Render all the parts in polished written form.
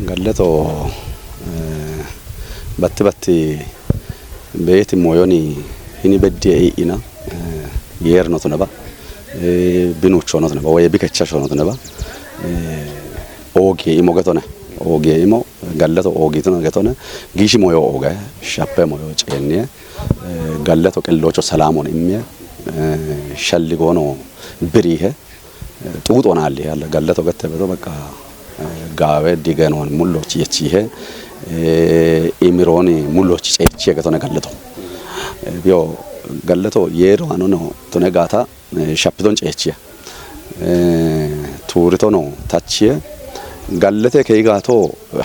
galleto batti beeti moyoni hini beddi ina yerno tunaba binucho no tunaba way bikacha shono tunaba ogi imo gatone ogi imo galleto ogi tuna gatone gishi moyo oga shappe moyo cenne galleto qellocho salamon imme shalligono birihe tuutonalli alla galleto gattebeto baka gawe digenon mullochi yechihe imironi mullochi cechi gatone galleto bio galleto yero anono tone gata shapiton cechi turitono tachie gallete keigato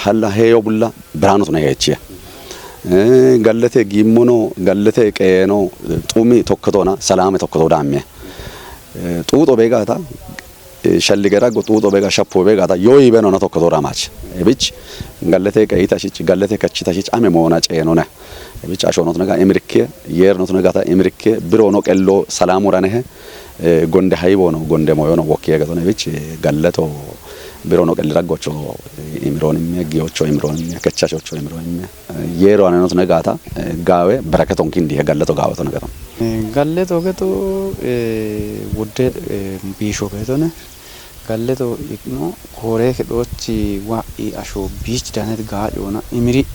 halla heyo bulla brano tone yechi gallete gimmono gallete qeno tumi tokkotona salame tokkoto damme tuuto begata shalligera gotuuto bega shappo begata yoyi beno na tokkoto ramach ebich gallete kayita shich gallete kachita shich ame mona ceeno ne ebich ashonot naga emirike yernot naga ta emirike birono qello salamurane gonde haybono gonde moyono wokiye gato ebich galleto birono qellira gocho imironi me giyocho imironi me kachachocho imironi me yero anenot naga ta gawe barakaton kindi galleto gawe to naga galleto gato wudde bisho gato ne galleto ikno kore ke dochi wa I asho beach danet gaajona imiri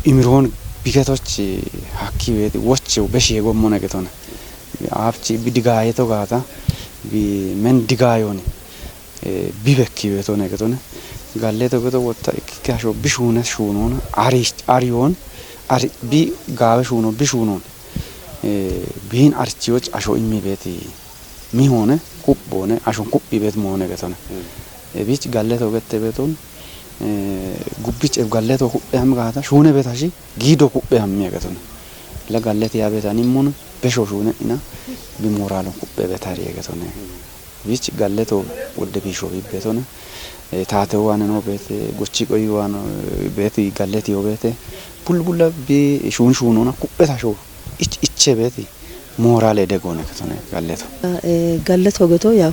imiron bigatochi hakkiweti woche beshi gomona getona afchi bidigayeto gata bi men digayoni bibekkiweto ne getona galleto gato wotta ikkasho bishuna shunona ariyon ari bi gawe shuno bishunon bin archiyoch asho immibeti mi hone kubbone ashon kubbi bet moone gatone ebich galleto gette beton gubbich galleto kubbe ham gata shune betashi gido kubbe ham mi gatone la galleti ya betani mon besho shune ina bi moralo kubbe betari gatone bich galleto wodde bisho betone taate wane no bete gochi koy wan beti galleti obete bulbula bi shun shunona kubbe tasho ichche beti morale de gone katone galleto goto yaw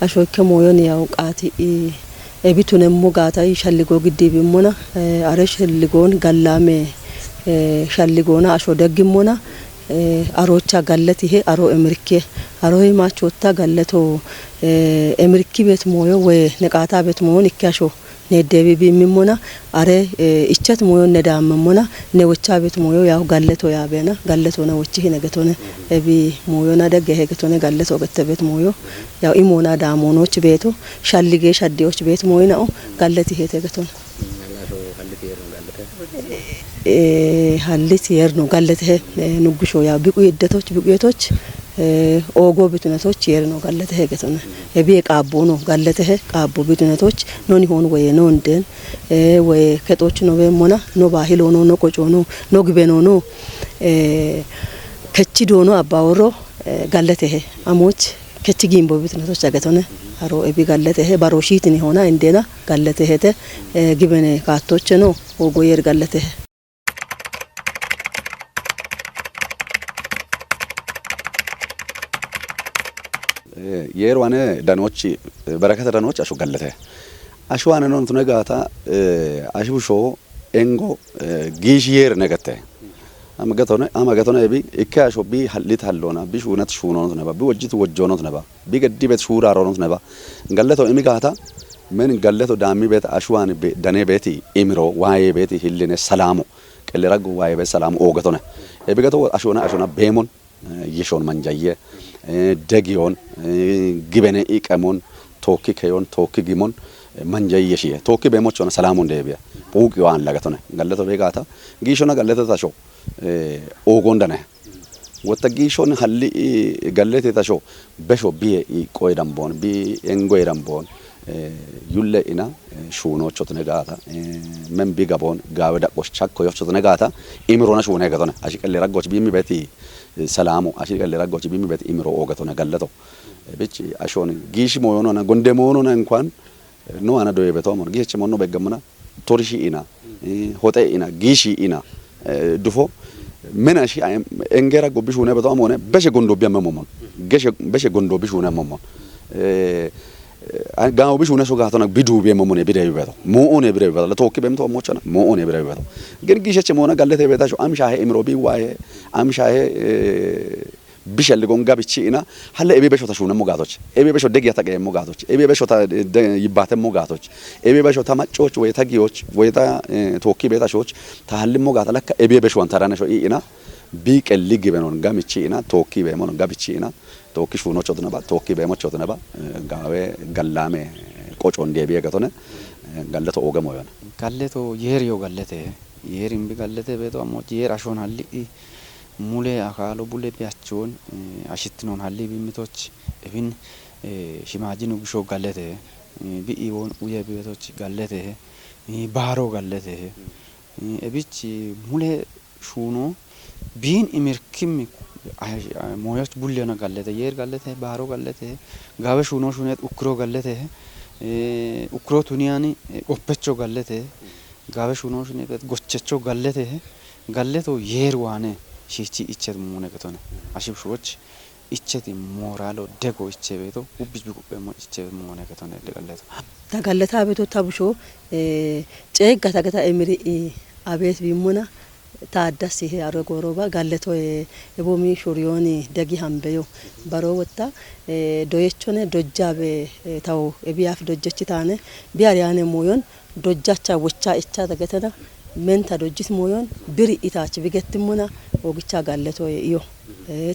asho kemoyon yaw qati ebitune mugata shalligo giddi bimona are shalligon gallame shalligona asho daggimona arocha galleti he aro emirke aro himachota galleto emirki bet moyo we neqata bet moyon ikkasho ne debi bimona are ichat moyo ne dammona ne wocha bet moyo yaw galleto yabena galleto na wochi hine getone ebi moyo na degge he getone galleto gettebet moyo yaw imona damonoch beto shallige shaddeoch bet moyo na galleti hete getone hallit yerno gallete nugusho yaw biqu yedetoch ogo bitunatoch yerno gallete he getone ebi qaabo no gallete he qaabo bitunatoch noni hon way non den way ketoch no bemona no bahilo no qoco no gibeno no kechi dono abawro gallete he amoch kechi gimbo bitunatoch agetone aro ebi gallete he baroshitini hona indena gallete hete gibene kaatoch no ogo yer gallete he yerwane danochi barakata danochi asho gallete asho anenon tunegata ashusho engo gish yer negate amagatone ebi ikkasho bi halit hallona bi shunat shunonot neba bi wajit wajjonot neba bi gaddi bet shura ronot neba galleto imigata men galleto dami bet ashwan be dane beti imiro waye beti hilline salamu qelleragu waye bet salamu ogatone ebi gato ashona bemon yishon manjaye degion gibene iqamon tokki kayon tokki gimon manjaye yeshiye tokki bemochona salamun debiya puqi wan lagatone galleto begata gishona galleto tasho ogondane wotta gishon halli gallete tasho besho biye qoydam bon bi engoydam bon yulle ina shuno chotne gata men bigabon gawe da qoschakko yochotne gata imrona shune gatone ashikelle raggoch bimi beti salamu ashikelle raggoch bimi beti imro ogatone galleto bichi ashon gishi moyono na gonde moyono na enkan no ana doye beto mon gishi monno begamna torishi ina hote ina gishi ina dufo menashi engera go bishune beto amone beshe gondo biammo mon geshe beshe gondo bishune momon gaamo bishu na so gaatona bidu be momone bidey beto moone bidey beto la tokki bem to mochana moone bidey beto gen gisheche mona gallete beta sho amsha he imro bi waye amsha he bishal gonga bichina halle ebe besho tashuna mogatoch ebe besho degya taqe mogatoch ebe besho ta yibate mogatoch ebe besho ta machoch ወይ ታጊዎች ወይ ታ ቶኪ ቤታሾች ta halle mogata lakka ebe besho antarana sho ina bi qelli gibenon gamichina tokki be mon gabichina tokki shuno chodna ba tokki be mo chodna ba gawe gallame qocho ndie be gatone galleto ogamo yana galleto yeriyo gallete yerim bi gallete beto amo yer ashon halli ሙሌ አካሉ ቡሌ ቢያቾን አሽትኖን ሀሊ ቢሚቶች እብን ሽማጂኑ ግሾ ጋለተ ቢኢዎን ኡየ ቢቶች ጋለተ ባሮ ጋለተ እብች ሙሌ ሹኖ ቢን ኢመርኪም ሞያች ቡሌና ጋለተ የር ጋለተ ባሮ ጋለተ ጋበ ሹኖ ሹኔት ኡክሮ ጋለተ ኡክሮ ቱኒያኒ ኦፔቾ ጋለተ ጋበ ሹኖ ሹኔት ጎቸቾ ጋለተ ጋለቶ የር ዋነ shichi ichet mune gatone ashib shoch icheti moralo dego ichebeto ubbi biqube mo ichebe mune gatone degalleto ta galleta beto tabusho ceega tagata emiri abet bimuna ta addasi he aro goroba galleto ebomi shuriyoni degi hambeyo baro wotta doyechone dojjabe taw ebiaf dojjechitane biariyane moyon dojjacha wocha icha tagatana menta dojjit moyon biri itaach bigettimuna ogicha galleto iyo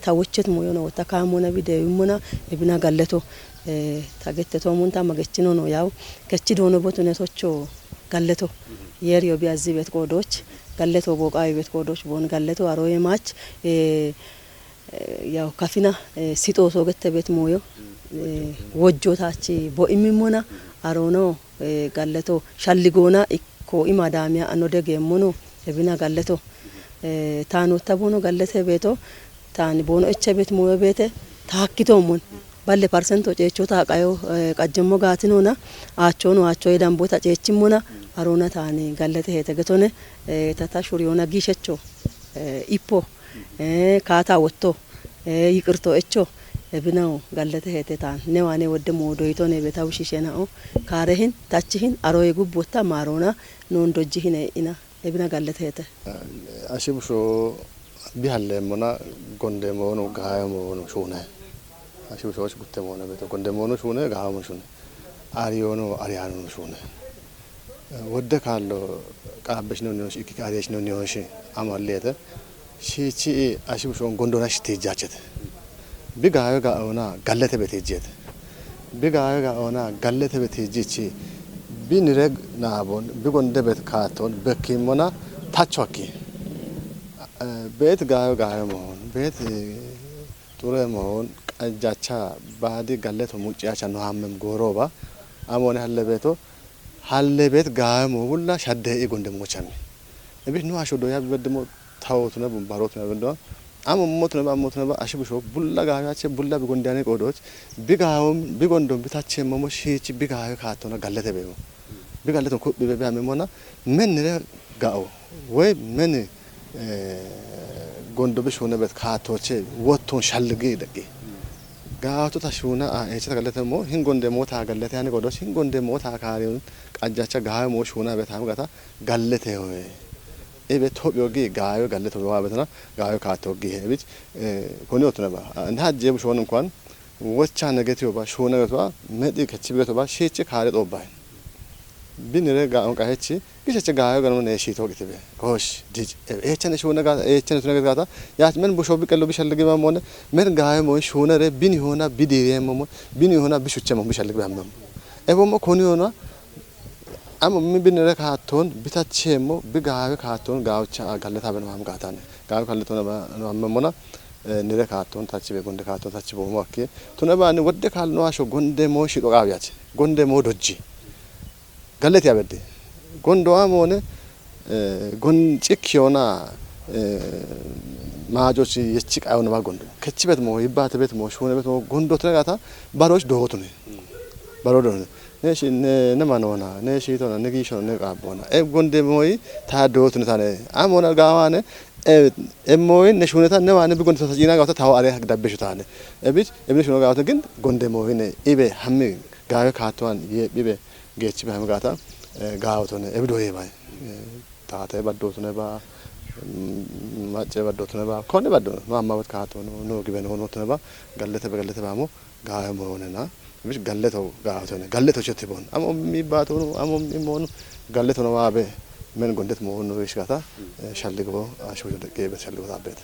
tawochet moyon wota kamona bideyumuna ebina galleto tagetteto munta magechino no yaw kechi dono botune socho galleto yeriyo biazibet qodoch galleto boqay bet qodoch bon galleto aroye mach yaw kafina sito sogette bet moyo wojjotachi bo imimuna arono galleto shalligona ko imadamia anodege mono ebina galleto taano tabono gallete beto taani bono echebet moyo bete taakkito mon balle parsento ceecho ta qayo qajjemo gaatinona aachono aacho edan bota ceechimona arona taani gallete hete getone tata shuriyona gishecho ippo kaata wotto yiqirto echo ebinaw gallete hete taan ne wane wodde modo yitone betaw shishenao karehin tachihin aroye gubbota marona non dojjihin ina ebina gallete hete ashibsho bihalle mona gonde mono gaaya mono shune ashibsho gutte mono beto gonde mono shune gaaya mono shune ariyono ariyano shune wodde kallo qaabbesh no niyosh ikki ariyesh no niyosh amallete shichi ashibsho gondona shite jachete bigaaya gaona gallete betejete bigaaya gaona gallete betejichi binireg naabon bigonde bet kaaton bekimona tachwaki bet gaayo mohon bet ture mohon qajacha baadi galleto muciyacha no hammem goroba amone halle bet gaayo mo bulla shadde e gonde mochami ebit no asho do ya bedmo tawtuna bumbarotuna bendo amomotuna bamotuna ashibusho bulla gaayache bulla bigondane qodoch bigondom bitache momo shichi bigayo kaatona gallete bebo bigalleto ko bebe amemona menire gao way men gondo bishone bet kaatoche wotton shalligi daqi gaato tashuna echa gallete mo hingonde mota gallete ani godo hingonde mota kaariun qajjacha gaayo mo shuna bet amgata gallete hoye ebe tobyogi gaayo gallete wa betana gaayo kaatogi hebich koni otuna ba nda jeb shon enኳን ወቻ ነገቲው ba shona betwa medi kachibgeto ba shichi kaare dobay binire gaon kahechi gisheche gaayo gano ne shito gitebe gosh dij echene shona ga echene tuna ga yaach men busho biqelo bishalgi ba mon men gaayo mo shona re bini hona bidire mo bini hona bishuche mo bishalgi ba mo ebo mo koni hona am mi binire kaaton bitache mo bigaayo kaaton gaawcha galleta ben mam gaatane gaayo kalletona ba no mona nire kaaton tachibe gonde kaaton tachibo mo akke tuna ba ni wodde kalno asho gonde mo shido gaawyache gonde mo dojji galleti abedde gondo amone gon cikkiona maajochi yechi qaawna ba gondo kechibet mo ibate bet mo shone bet mo gondo tregata baroch dootune baro do ne manona ne shitona ne gishona ne qaabona gonde moy ta dootune tane amona gawane moy ne shoneta ne wane bi gondo tajina gawta taw are dabbe shutane ebit shona gawta gin gonde moy ne ibe hammi gawe kaatuan ye bibe gechi ba hamgata gaawtone ebdo yebay taate baddotone ba macce baddotone ba konne baddo no amma bat kaatono no giben honotone ba gallete ba mo gawe mo wonena bish galleto gaawtone galleto chettibon amo mi baatono amo mi mon galleto no waabe men gondet mo no ishkata shalligo ashojo de gebe shalligo tabet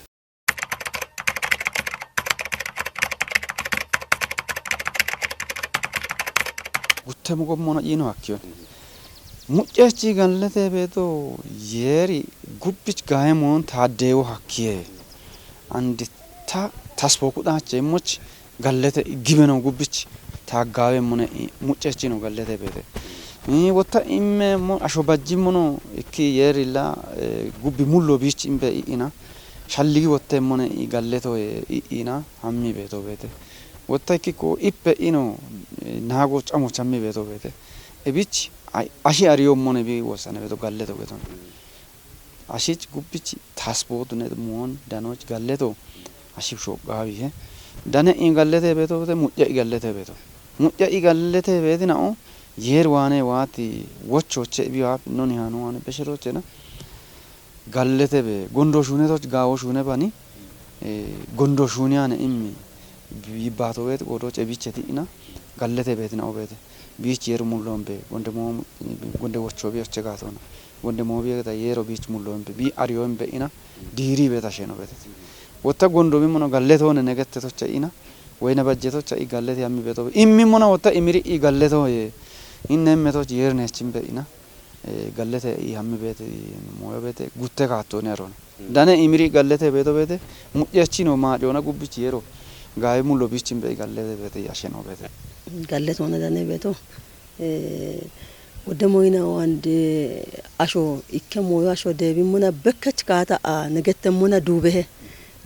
guttemu gommono ino hakkiyon muccechi gallete beeto yeri gubbich gaemon taaddeewo hakkiye andi ta tasbo kudache moch gallete gibeno gubbich taaggawe mone muccechi no gallete beete mi wotta imme mo ashobajji mono ikki yeri la gubbi mullo bich imbe ina shalligi wotte mone galleto ina hammi beeto beete wotta ikki ko ippe ino nago chamo chammi beeto beete ebich ashi ariyo mone bi wosane beeto galleto geton ashich gubbich tasbo dune mon danoch galleto ashi sho gawi he dane in gallete beeto beete mucce gallete beeto mucce gallete beete na o yer wane wati wochoche biwa noni hanu wane besheroche na gallete be gondo shune to gawo shune bani gondo shune ane immi bibato beete godo cebicheti ina gallete beete na obete beach yer mullombe gonde wocho bi oche gatona gonde mo bi da yero beach mullombe bi ariyombe ina diri beta sheno beete wotta gondo mi mono galleto ne negette to ce ina wayna bajjeto ce I gallete ammi beto immi mono wotta imiri I galleto inne meto yer ne chimbe ina gallete I hammi beete moyo beete gutte gatto ne aron dane imiri gallete beto beete muccechino ma jona gubbici yero gaay mullo bichimbe gallete beete yasheno beete galleto ne dane beto wode moyna wande asho ikke moyo asho debi muna bekkach kata a negette muna dubehe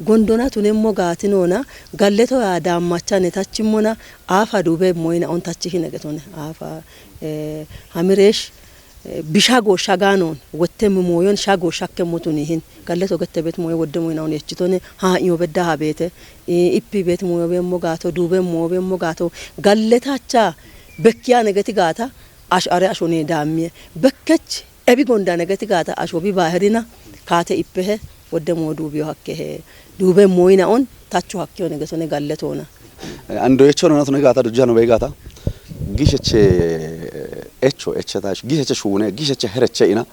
gondona tunemmo gatinona galleto ya dammacha ne tachimona afa dube moyna on tachi hinegetone afa hamiresh bishago shaganon wotte moyon shago shakke motuni hin galleto gette bet moyo wode moyna on yechitone ha iyo bedda ha bete ippi bet moyo be mo gato dube mo be mo gato galletacha bekkiya negati gata ashare ashone dammiye bekkech ebi gonda negati gata ashobi baherina kate ippehe wode mo dubiyo hakke he dube moyna on tachu hakke on negatone galletona ando echono nato negata dujano be gata gisheche echo echetash gisheche shune gisheche hereche ina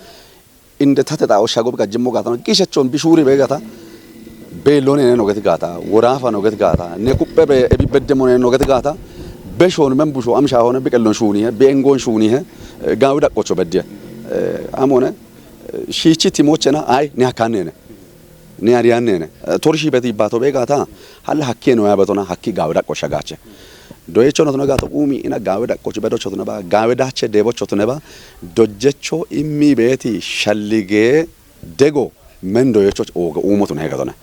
inde tateta o shago ga jimmo gata gishechon bishuri be gata belone ne nogati gata worafa nogati gata ne kuppe be ebi bedde mo ne nogati gata beshon membusho amsha hone biqellon shuni he bengon shuni he gawda qocho bedde amone shichi timochena ay ne hakanene ne ariyanene torshi beti bato be gata hal hakke no yabatona hakki gawda qosha gache doyecho no gata umi ina gawda qocho bedo chotuna ba gawda che debo chotuna ba dojecho immi beti shallige dego men doyecho oga umotuna he gatona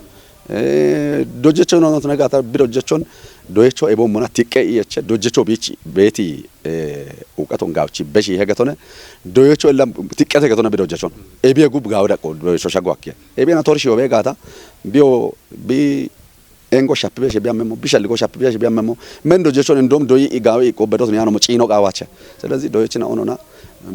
dojecho no gata bidojechon doyecho ebo mona tikke yeche dojecho bichi beti uqaton gawchi beshi he gatona doyecho elam tikkete gatona bidojechon ebiye gub gawda ko doyecho shagwakke ebiye na torshi obe gata bio bi engo shapibe she biamemo bishalgo shapibe she biamemo mendo jecho ndom doyi igawe ko bedo nyano mo chino gawache ስለዚህ doyechina onona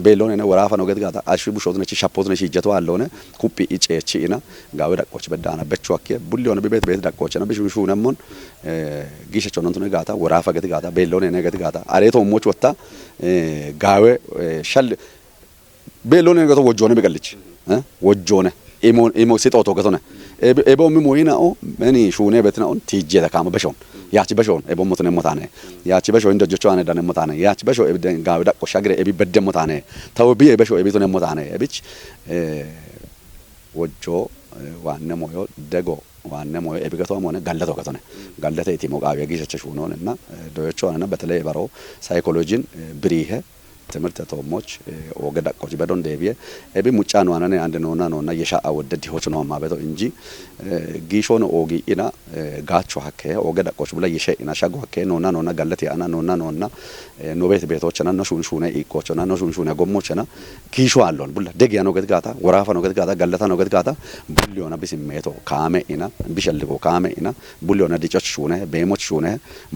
belone ne warafa no gedgata ashu bushotne chi shapotne chi jeto allone kuppi icechi ina gawe dakoch bedana bechuakke bullone bibet bet dakochna bishu bishu namon gishecho non tune gata warafa gedgata belone ne gedgata areto moch wotta gawe shal belone gato wojone begallich wojone imo sitoto gatone ebo mi moyina o meni shune betna on tijje da kama beshon yachi beshon ebo motne motane yachi besho indo jocho ane dane motane yachi besho ebden gawda ko shagre ebi bedde motane tawbi besho ebi tone motane ebich wojjo wanne moyo dego wanne moyo ebi gato amone gallato gatone gallate itimo gawe giseche shunonena doyocho ane betele baro psychologin brihe ትምህርት ተሞች ወገዳ ቆጭ በዶን ደቢየ ኤቢ ሙጫን ዋናኔ አንድ ነውና የሻአ ወደድ ሆች ነው ማበቶ እንጂ ጊሾን ኦጊ ኢና ጋቾ ሀከ ወገዳ ቆጭ ብለ የሸኢና ሻጎ ሀከ ነውና ጋለት ያና ነውና ኖቤት ቤቶችና ነሹንሹነ ኢቆችና ነሹንሹነ ጎሞችና ጊሾ አሎን ቡላ ደጊያ ነው ገድጋታ ወራፋ ነው ገድጋታ ጋለታ ነው ገድጋታ ቡሊዮና ቢስሜቶ ካሜ ኢና ቢሸልጎ ካሜ ኢና ቡሊዮና ዲጮች ሹነ ቤሞች ሹነ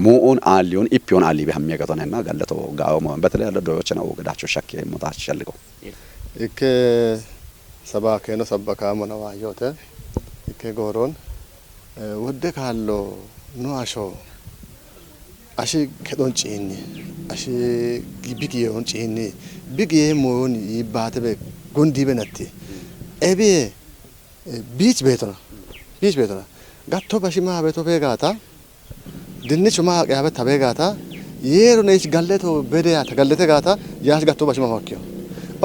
ሙኡን አሊዮን ኢፒዮን አሊ በሚያገተነና ጋለቶ ጋው በተለይ ያለ ዶዮችና ወገዳቸው ሸክ ሞታች ሸልገው እከ ሰባ ከኖ ሰበካ መነዋ ዮተ እከ ጎሮን ወደ ካሎ ኖ አሾ አሺ ከዶን ጪኒ አሺ ቢጊዮን ጪኒ ቢጊየ ሞን ይባተበ ጎንዲ በነቲ ኤቤ ቢች ቤቶና ጋቶ በሽማ ቤቶ በጋታ ድንች ማ ያበት ተበጋታ የሮ ነች ጋለቶ በደያ ተጋለተ ጋታ ያሽ ጋቶ በሽማ ማኪዮ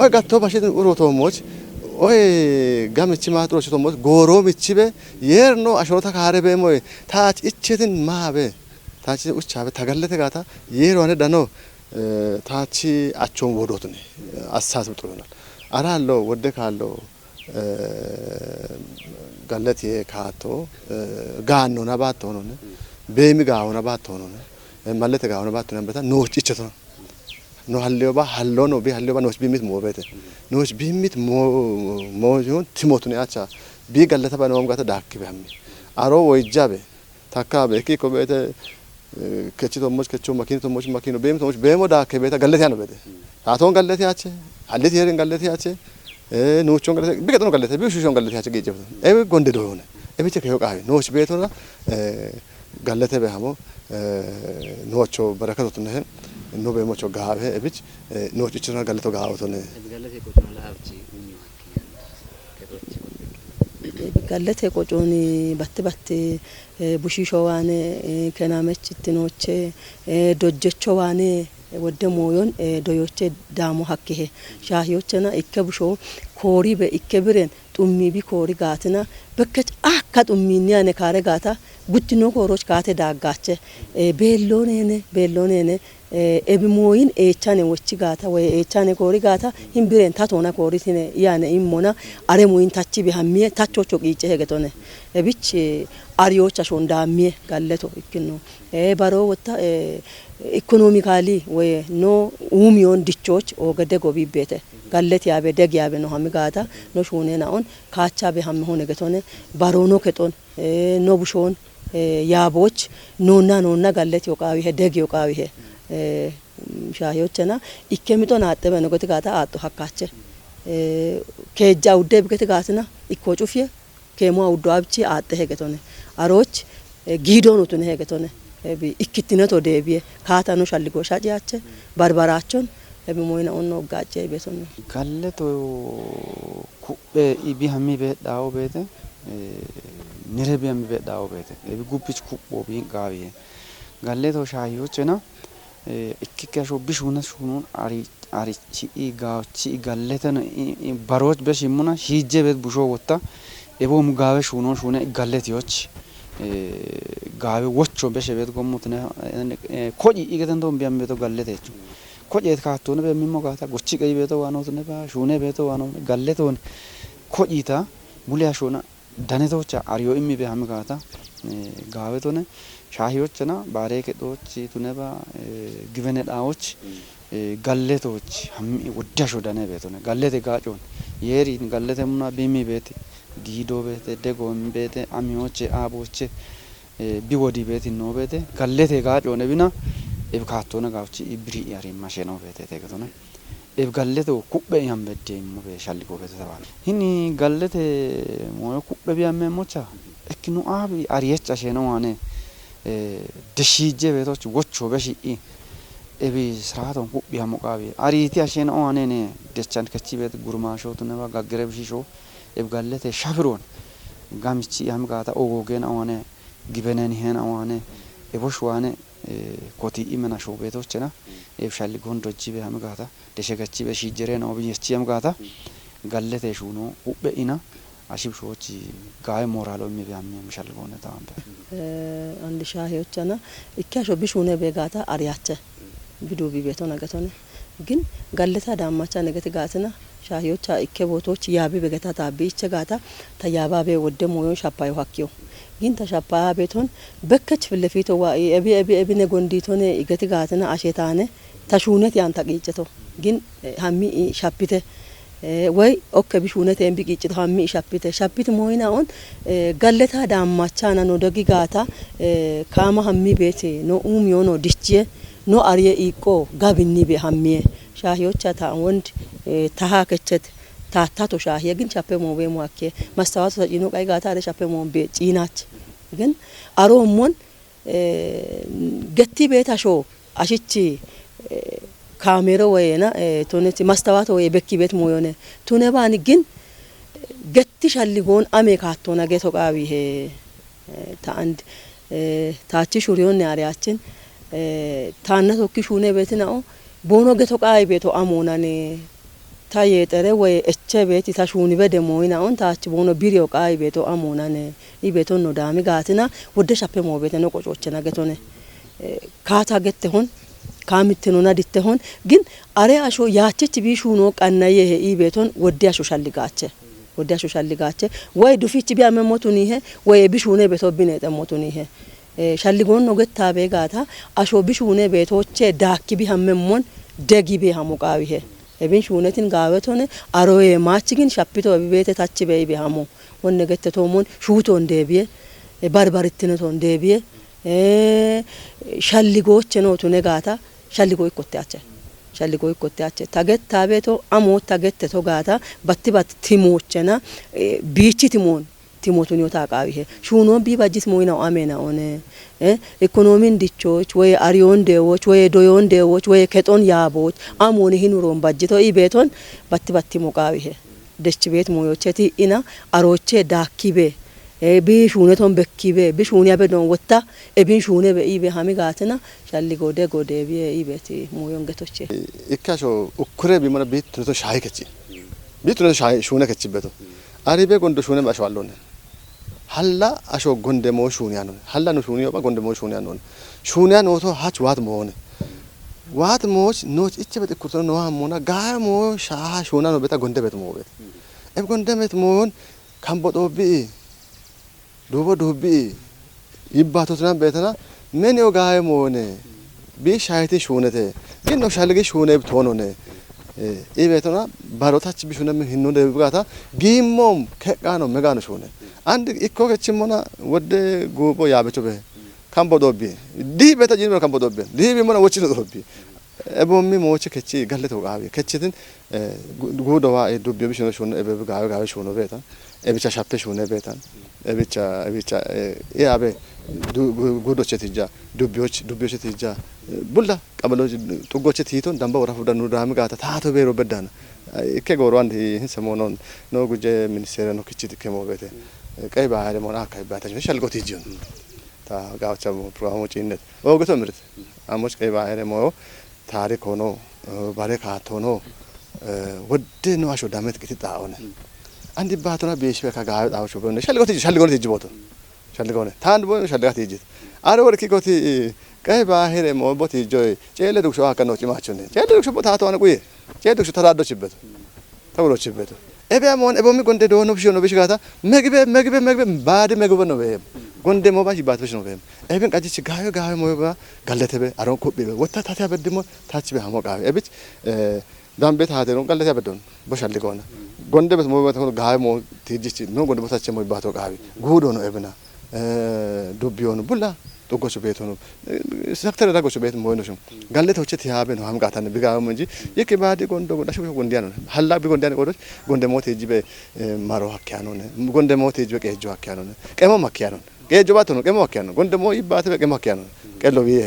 ኦይ ጋቶ በሽት ኡሮቶሞች ኦይ ጋምቺ ማጥሮች ቶሞች ጎሮ ምቺበ የርኖ አሽሮታ ካረበ ሞይ ታች እችትን ማበ ታች ኡቻበ ተጋለተ ጋታ የሮ አነ ዳኖ ታች አቾን ወዶትነ አሳስብ ጥሩ ይሆናል አራሎ ወደ ካሎ ጋለቴ ካቶ ጋኖ ናባቶ ነው ቤሚ ጋው ናባቶ ነው ማለት ጋው ናባቶ ነው በታ ኖች እችቶ ነው ሀልዮባ ሀሎ ነው ቢ ሀልዮባ ኖች ቢሚት ሞበተ ኖች ቢሚት ሞጆን ቲሞቱን ያቻ ቢ ጋለተ ባኖም ጋታ ዳክ ቢያሚ አሮ ወይጃበ ታካበ እኪ ኮበተ ከቺቶሞች ከቾ ማኪኖቶሞች ማኪኖ ቤምቶሞች ቤሞ ዳክ ቤታ ጋለተ ያነ በተ አቶን ጋለተ ያቸ አለተ የረን ጋለተ ያቸ ኖቾን ጋለተ ቢገጥኖ ጋለተ ቢሹሾን ጋለተ ያቸ ገጀብቶ ኤ ጎንደ ዶሆነ ኤ ቢቸ ከዮቃ ኖች ቤቶና ጋለተ በሃሞ ኖቾ በረከቶት ነህ ኖ በሞቾ ጋበ እብች ኖች እችና ጋለቶ ጋውቶ ነህ ጋለተ ቆጮኒ በት ቡሺሾ ዋኔ ከናመች ትኖቼ ዶጀቾ ዋኔ ወደ ሞዮን ዶዮቼ ዳሞ ሀከሄ ሻሂዮችና ኢከብሾ ኮሪ በኢከብረን ጡሚ ቢ ኮሪ ጋትና በከች አካ ጡሚኒ ያነ ካረ ጋታ ጉድኖ ኮሮች ካተ ዳጋቸ ቤሎኔነ ኤብሞይን ኤቻኔ ወቺ ጋታ ወይ ኤቻኔ ኮሪ ጋታ ሂምብረን ታቶና ኮሪቲነ ያነ ኢሞና አረሞይን ታቺ ቢሃሚየ ታቾቾ ቂጨ ሄገቶነ እብች አሪዮች አሾንዳሚየ ጋለቶ ኢክኖ ባሮ ወታ ኢኮኖሚካሊ ወይ ኖ ኡሚዮን ዲቾች ኦገደ ጎቢ ቤተ ጋለት ያበ ደግ ያበ ነው ሀሚጋታ ኖ ሹኔና ኦን ካቻ በሃም ሆነ ገቶነ ባሮኖ ከጦን ኖ ቡሾን ያቦች ኖና ጋለት yoqawi he deg yoqawi he ሻሂዮችና ኢከሚጦን አጠበ ነው ገትጋታ አጡ ሀካቸ ከጃ ውደ ብገትጋትና ኢኮጩፊየ ከሞ አውዶ አብቺ አጠ ሄገቶነ አሮች ጊዶኑቱን ሄገቶነ ኢክቲነቶ ደቢየ ካታኖ ሻልጎ ሻጪያቸ ባርባራቸውን በሞይና ኦን ነው ጋጨ ቤቶነ ጋለቶ ኩበ ኢቢ ሀሚ በዳው ቤተ ንረቢያም በዳው ቤተ ለቢ ጉብች ኩቦ ቢን ጋቢየ ጋለቶ ሻሂዮችና ኢክከሾ ቢሹነ ሹኑን አሪቺ ጋውቺ ጋለተን ባሮች በሽሙና ሂጀ ቤት ቡሾ ወጣ ኤቦም ጋበ ሹኖን ሹነ ጋለቲዮች ጋበ ወቾ በሸቤት ጎሙትነ ኮጂ ኢገተንቶም ቢያም ቤቶ ጋለቴቹ ኮጂት ካቶነ በሚሞጋታ ጎቺ ቀይ ቤቶ ዋኖትነ ባ ሹነ ቤቶ ዋኖ ጋለቶን ኮጂታ ሙሊያ ሹና ዳነቶቻ አሪዮ ኢሚ በሃምጋታ ጋበቶነ ሻሂዮችና ባሬከዶች ቱነባ ግቨነዳዎች ጋለቶች ሀሚ ወዳሾ ዳነ ቤቶነ ጋለቴ ጋጮን የሪን ጋለተሙና ቢሚ ቤት ጊዶ ቤት ደጎም ቤት አሚዎች አቦች ቢወዲ ቤት ነው ቤት ጋለቴ ጋጮነ ቢና ኤብካቶነ ጋውቺ ኢብሪ ያሪ ማሸኖ ቤት ተገቶነ ኤብ ጋለቶ ኩበ ያምበደ ሞ በሻልጎ ቤት ተባለ ሂኒ ጋለቴ ሞ ኩበ ቢያመሞቻ እክኑ አብ አሪየቻ ሸኖ ዋኔ ደሺጀ ቤቶች ወቾ በሺ ኤቢ ስራቶን ኩቢያ ሞቃቢ አሪቲ አሸን ኦኔኔ ደቻን ከቺ ቤት ጉርማሾቱ ነባ ጋገረብ ሺሾ ኤብጋለተ ሻፍሮን ጋምቺ ያምጋታ ኦጎገን ኦኔ ግበነን ሄን ኦኔ ኤቦሽ ዋኔ ኮቲ ኢመናሾ ቤቶችና ኤብሻሊ ጎንዶጂ በያምጋታ ደሸገቺ በሺጀሬ ነው ቢየቺ ያምጋታ ጋለተ ሹኖ ኩበኢና አሽብሾች ጋይ ሞራሎ የሚያም ምሻል ሆነ ታምበ አንድ ሻሂዮችና ኢካሾ ቢሹነ በጋታ አሪያቸ ቢዱ ቢቤቶ ነገቶነ ግን ጋለታ ዳማቻ ነገት ጋትና ሻሂዮቻ ኢከቦቶች ያቢ በገታ ታቢቸ ጋታ ተያባቤ ወደ ሞዮ ሻፓዩ ሀኪዮ ግን ተሻፓ ቤቶን በከች ፍለፊቶ ዋይ እቢ ነጎንዲቶነ ኢገት ጋትና አሸታነ ተሹነት ያን ተቂጭቶ ግን ሀሚ ሻፒተ ወይ ኦከ ቢሹነት ያን ቢቂጭቶ ሀሚ ሻፒት ሞይናውን ጋለታ ዳማቻና ነው ደጊ ጋታ ካማ ሀሚ ቤት ነው ኡሚዮ ነው ዲችየ no ariye iko gabinni be hamme shahiyocha ta wond taha kechet taatato shahiye gin chape mo be mo akke mastawato sajino kai gata are chape mo be cinach gin aro mon getti be tasho ashichi kamera wayena toneti mastawato way bekki bet mo yone tune bani gin getti shalligon ame kaatona geto qawi he ta and taachi shuriyon ariyachin ታና ቶኪሹኔ ቤትናው ቦኖ ገቶቃይ ቤቶ አሞናኔ ታየጠረ ወይ እቸ ቤት ታሹኒ በደሞይናውን ታች ቦኖ ቢሪዮ ቃይ ቤቶ አሞናኔ ይቤቶ ነው ዳሚ ጋትና ወደ ሻፔ ሞ ቤት ነው ቆጮቸና ገቶኔ ካታ ገተሆን ካምትኑና ዲተሆን ግን አሬ አሾ ያቸች ቢሹኖ ቀናየ ይቤቶን ወደ አሾ ሻልጋቸ ወይ ዱፊች ቢያመሞቱኒ ይሄ ወይ ቢሹኔ ቤቶ ቢኔ ተሞቱኒ ይሄ ሻልጎን ነው ገታ በጋታ አሾ ቢሹኔ ቤቶቼ ዳኪ ቢሃመሞን ደጊ ቢሃሙቃዊ ሄ እብን ሹነትን ጋበቶነ አሮዬ ማችግን ሻፒቶ በቤተ ታች በይ ቢሃሙ ወነ ገተቶሞን ሹቶ እንደቢየ ባርባርትነቶ እንደቢየ ሻልጎች ነው ቱነ ጋታ ሻልጎ ይቆጣቸ ታገታ ቤቶ አሞ ታገተቶ ጋታ ባትባት ቲሞቸና ቢቺ ቲሞቱን ይወጣቃዊ ሄ ሹኖን ቢባጅት ሞይናው አሜና ኦነ ኢኮኖሚን ዲቾች ወይ አሪዮን ደዎች ወይ ዶዮን ደዎች ወይ ከጦን ያቦች አሞን ሂኑሮን ባጅቶ ኢቤቶን ባትባቲ ሞቃዊ ሄ ደች ቤት ሞዮቸቲ ኢና አሮቼ ዳኪቤ ቢሹነቶን በኪቤ ቢሹኒያ በዶን ወጣ እቢን ሹነ በኢቤ ሀሚጋትና ሻሊ ጎደ ቢ ኢቤቲ ሞዮን ገቶቼ ኢካሾ ኡኩሬ ቢመነ ቤት ተቶ ሻይ ከቺ ቤት ተቶ ሻይ ሹነ ከቺበቶ አሪቤ ጎንዶ ሹነ ባሻዋለነ ሀላ አሾ ጎንደሞ ሹኒያ ነው ሀላ ነው ሹኒያ ባ ጎንደሞ ሹኒያ ነው ሹኒያ ነው ቶ ሀች ዋት ሞች ኖች እቺ በጥኩቶ ነው አሞና ጋሞ ሻሃ ሹና ነው በታ ጎንደ ቤት ሞቤት ጎንደ ቤት ሞን ካምቦዶቢ ዶቦዶቢ ይባቶትና ቤተና ምን ነው ጋሞነ ቢሻይቲ ሹነተ ግን ነው ሻልገ ሹነ ብቶኖነ ኢቤቶና ባሮታች ቢሹነ ምን ሂኖ ደብጋታ ጊሞም ከቃኖ መጋኖ ሹነ አንድ ኢኮ ከችሞና ወደ ጎቦ ያበቾ በ ካምቦዶቢ ዲ ቤታ ጂኖ ካምቦዶቢ ዲ ቢሞና ወቺ ነው ዶቢ እቦሚ ሞች ከቺ ጋለቶ ጋቢ ከቺትን ጎዶዋ ዱቢ ቢሹነ ሹነ እበብ ጋቢ ሹነ ቤታ እብቻ ሻፔ ሹነ ቤታ እብቻ ያቤ ጎዶች ትጃ ዱቢዎች ትጃ ቡላ ቀበሎች ጥጎች ትይቶን ዳምባ ወራፉ ዳኑ ዳም ጋታ ታቶ ቤሮ በዳና እከ ጎሮ አንድ ሰሞኑን ነው ጉጄ ሚኒስቴር ነው ክቺት ከሞ ቤተ ቀይ ባህር ሞና አካይ ባታች ሸልጎት ይጂን ታ ጋውቻ ፕሮግራሞች ይነት ወገቶ ምርት አሞች ቀይ ባህር ሞ ታሪክ ሆኖ ባረካት ሆኖ ወደ ነው አሾ ዳመት ክትጣውነ አንድ ባቶና ቤሽ በካጋው ዳውሾ በነ ሸልጎት ይጂ ቦቶ ሸልጎነ ታንድ ቦ ሸልጋት ይጂ አረ ወርኪ ጎቲ ቀይ ባህር ሞ ቦቲ ጆይ ጨለ ዱክሾ አከኖ ጭማቹነ ጨለ ዱክሾ ቦታቶ አነ ቆየ ጨለ ዱክሾ ተራዶችበት ተብሎችበት ኤቢያሞን ኤቦሚ ጎንደ ዶኖ ብሾ ነው ብሽጋታ መግቤ ባድ መግቦ ነው በየም ጎንደ ሞባሽ ባትበሽ ነው በየም ኤብን ቀጂች ጋዮ ሞባ ጋለተበ አሮን ኮቤ ወታ ታታ በድሞ ታች በሃሞ ጋዮ ኤብች ዳምቤት ሃደ ነው ጋለተ በዶን በሻልጎና ጎንደ በት ሞባ ተሆ ጋዮ ሞ ትጂች ነው ጎንደ ቦታች ሞ ባቶ ጋዮ ጉዶ ነው ኤብና ዱቢዮን ቡላ ጦጎቹ ቤት ነው ሰክተር ዳጎቹ ቤት ሞይኖሽ ጋለቶች ተያበ ነው አምቃታን ቢጋው እንጂ የከባዲ ጎንዶ ጎዳሽ ጎንዲያ ነው ሐላ ቢጎንዲያ ነው ጎንደ ሞት እጂ በማሮ ሀኪያ ነው ጎንደ ሞት እጂ በቀጆ ሀኪያ ነው ቀሞ ማኪያ ነው ቀጆ ባቶ ነው ቀሞ ሀኪያ ነው ጎንደ ሞ ይባተ በቀሞ ሀኪያ ነው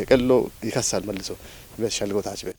ቀሎ ይከሳል መልሶ በሻልጎታች ቤት